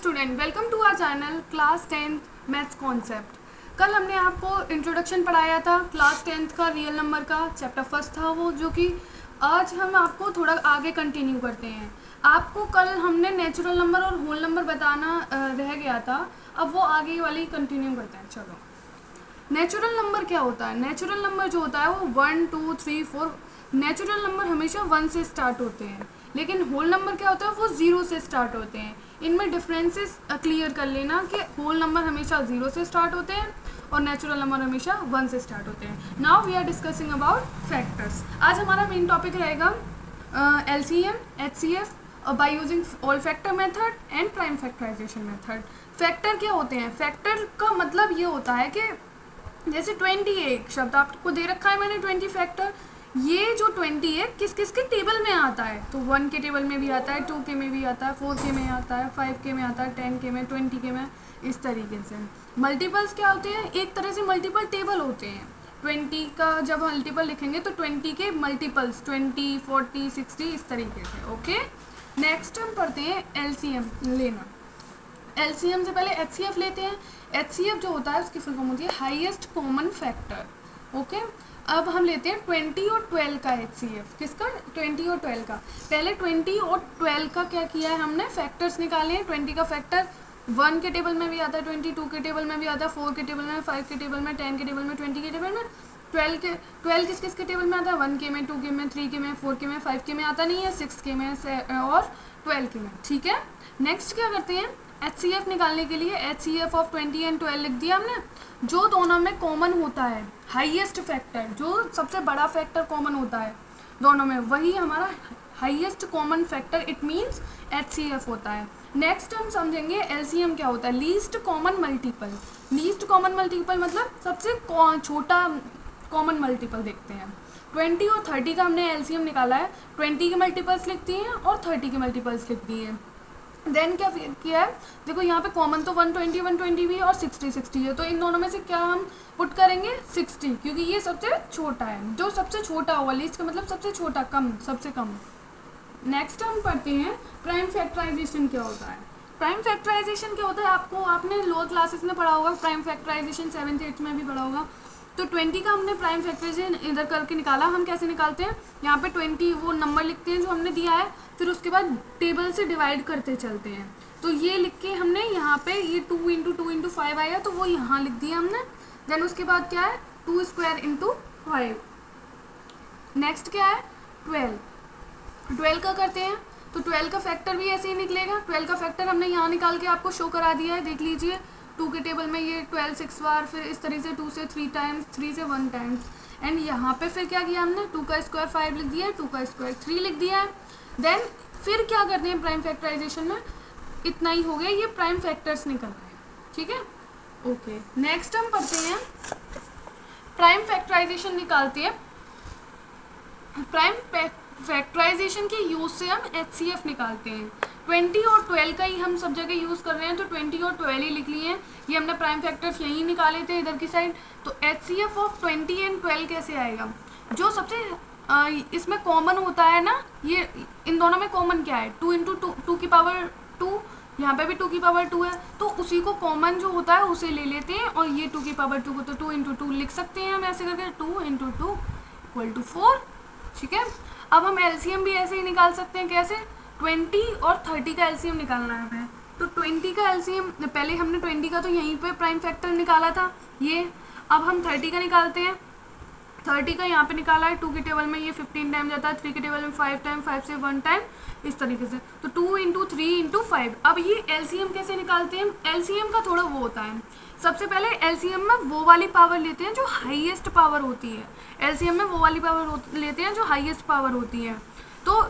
Student, welcome to our channel class 10th maths concept. कल हमने आपको इंट्रोडक्शन पढ़ाया था क्लास 10th का रियल नंबर का चैप्टर फर्स्ट था वो, जो कि आज हम आपको थोड़ा आगे कंटिन्यू करते हैं। आपको कल हमने नेचुरल नंबर और होल नंबर बताना रह गया था, अब वो आगे वाली कंटिन्यू करते हैं। चलो, नेचुरल नंबर क्या होता है? नेचुरल नंबर जो होता है वो 1 2 3 4, नेचुरल नंबर हमेशा 1 से स्टार्ट होते हैं, लेकिन होल नंबर क्या होता है वो 0 से स्टार्ट होते हैं। इनमें डिफरेंसेस क्लियर कर लेना कि होल नंबर हमेशा 0 से स्टार्ट होते हैं और नेचुरल नंबर हमेशा 1 से स्टार्ट होते हैं। Now we are discussing about factors. आज हमारा मेन टॉपिक रहेगा LCM, HCF by using all factor method and prime factorization method. Factor क्या होते हैं? फैक्टर का मतलब ये होता है कि जैसे 20 एक शब्द आपको दे रखा है मैंने 20 फैक्टर, ये जो 20 है किस किस के टेबल में आता है? तो 1 के टेबल में भी आता है, 2 के में भी आता है, 4 के में आता है, 5 के में आता है, 10 के में, 20 के में, इस तरीके से। मल्टीपल्स क्या होते हैं? एक तरह से मल्टीपल टेबल होते हैं। 20 का जब मल्टीपल लिखेंगे तो 20 के मल्टीपल्स 20, 40, 60 इस तरीके से। ओके, नेक्स्ट हम पढ़ते हैं LCM लेना। LCM से पहले HCF लेते हैं। HCF जो होता है उसकी फुल फॉर्म होती है हाईएस्ट कॉमन फैक्टर। ओके, अब हम लेते हैं 20 और 12 का HCF। किसका? 20 और 12 का। पहले 20 और 12 का क्या किया है हमने? फैक्टर्स निकाले हैं। 20 का फैक्टर 1 के टेबल में भी आता है, 22 के टेबल में भी आता है, 4 के टेबल में, 5 के टेबल में, 10 के टेबल में, 20 के टेबल में। 12 किस किस के टेबल में आता है? 1 के में, 2 के में, 3 के में, 4 के में, 5 के में आता नहीं है, 6 के में और 12 के में। ठीक है, नेक्स्ट क्या करते हैं? HCF निकालने के लिए HCF ऑफ 20 एंड 12 लिख दिया हमने। जो दोनों में कॉमन होता है, हाईएस्ट फैक्टर, जो सबसे बड़ा फैक्टर कॉमन होता है दोनों में, वही हमारा highest common factor, it means HCF होता है। नेक्स्ट हम समझेंगे LCM क्या होता है, least common multiple. Least common multiple मतलब सबसे छोटा कॉमन मल्टीपल देखते हैं। 20 और 30 का हमने LCM निकाला है। 20 के मल्टीपल्स लिख दिए हैं और 30 के मल्टीपल्स लिख दिए हैं। देन क्या किया है? देखो यहाँ पे कॉमन तो 120 भी और 60 है, तो इन दोनों में से क्या हम पुट करेंगे? 60, क्योंकि ये सबसे छोटा है। जो सबसे छोटा होगा, लीस्ट का मतलब सबसे छोटा, कम, सबसे कम। नेक्स्ट हम पढ़ते हैं प्राइम फैक्टराइजेशन क्या होता है। प्राइम फैक्टराइजेशन क्या होता है? आपने लोअर क्लासेस में पढ़ा होगा, प्राइम फैक्टराइजेशन 7th 8th में भी पढ़ा होगा। तो 20 का हमने प्राइम फैक्टराइजेशन इधर करके निकाला। हम कैसे निकालते हैं? यहाँ पे 20 वो नंबर लिखते हैं जो हमने दिया है, फिर उसके बाद टेबल से डिवाइड करते चलते हैं। तो ये लिख के हमने यहाँ पे ये 2 × 2 × 5 आया, तो वो यहाँ लिख दिया हमने। देन उसके बाद क्या है? 2² × 5। नेक्स्ट क्या है? 12 का करते हैं, तो 12 का फैक्टर भी ऐसे ही निकलेगा। 12 का फैक्टर हमने यहाँ निकाल के आपको शो करा दिया है, देख लीजिए। 2 के टेबल में ये 12 6 बार, फिर इस तरीके से 2 से 3 टाइम्स, 3 से 1 टाइम्स। एंड यहाँ पे फिर क्या किया हमने? 2 का स्क्वायर 5 लिख दिया है, 2 का स्क्वायर 3 लिख दिया है। देन फिर क्या करते हैं प्राइम फैक्टराइजेशन में? इतना ही हो गया, ये प्राइम फैक्टर्स निकल रहे हैं। ठीक है, ओके। नेक्स्ट हम पढ़ते हैं प्राइम फैक्टराइजेशन निकालते हैं। प्राइम फैक्टराइजेशन के यूज से हम HCF निकालते हैं। 20 और 12 का ही हम सब जगह यूज़ कर रहे हैं, तो 20 और 12 ही लिख लिए हैं। ये हमने प्राइम फैक्टर्स यहीं निकाले थे इधर की साइड। तो HCF ऑफ 20 एंड 12 कैसे आएगा? जो सबसे इसमें कॉमन होता है ना, ये इन दोनों में कॉमन क्या है? 2 × 2 की पावर 2, यहाँ पे भी 2 की पावर 2 है, तो उसी को कॉमन जो होता है उसे ले लेते हैं, और ये 2 की पावर 2 को तो 2 × 2 लिख सकते हैं हम ऐसे करके, 2 × 2 = 4। ठीक है, अब हम LCM भी ऐसे ही निकाल सकते हैं। कैसे? 20 और 30 का LCM निकालना है हमें। तो 20 का LCM, पहले हमने 20 का तो यहीं पे प्राइम फैक्टर निकाला था ये। अब हम 30 का निकालते हैं। 30 का यहाँ पे निकाला है, 2 के टेबल में ये 15 टाइम जाता है, 3 के टेबल में 5 टाइम, 5 से 1 टाइम, इस तरीके से। तो 2 × 3 × 5। अब ये LCM कैसे निकालते हैं? LCM का थोड़ा वो होता है, सबसे पहले LCM में वो वाली पावर लेते हैं जो हाईएस्ट पावर होती है। LCM में वो वाली पावर लेते हैं जो हाईएस्ट पावर होती है। तो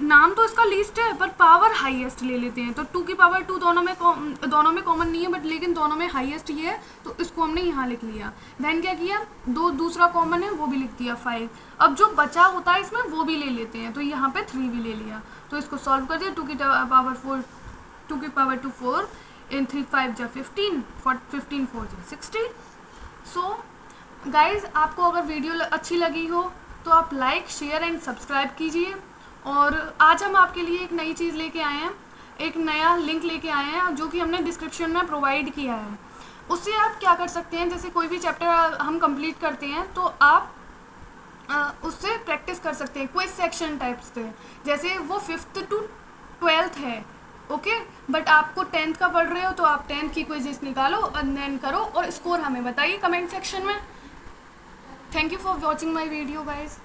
नाम तो इसका लीस्ट है, पर पावर हाईएस्ट ले लेते हैं। तो 2 की पावर 2 दोनों में कॉमन नहीं है, बट लेकिन दोनों में हाईएस्ट ये है, तो इसको हमने यहाँ लिख लिया। देन क्या किया? दूसरा कॉमन है वो भी लिख दिया, 5। अब जो बचा होता है इसमें वो भी ले लेते हैं, तो यहाँ पे 3 भी ले लिया। तो इसको सॉल्व कर दिया। 2 की पावर 4, 2 की पावर 2 4, इन 3 5 जा 15, 15 4 जा 60। सो गाइज, आपको अगर वीडियो अच्छी लगी हो तो आप लाइक, शेयर एंड सब्सक्राइब कीजिए। और आज हम आपके लिए एक नई चीज़ लेके आए हैं, एक नया लिंक लेके आए हैं जो कि हमने डिस्क्रिप्शन में प्रोवाइड किया है। उससे आप क्या कर सकते हैं, जैसे कोई भी चैप्टर हम कंप्लीट करते हैं तो आप उससे प्रैक्टिस कर सकते हैं क्विज सेक्शन टाइप्स से। जैसे वो 5th to 12th है, ओके, बट आपको 10th का पढ़ रहे हो तो आप 10th की क्विजेस निकालो और देन करो और स्कोर हमें बताइए कमेंट सेक्शन में। Thank you for watching my video guys.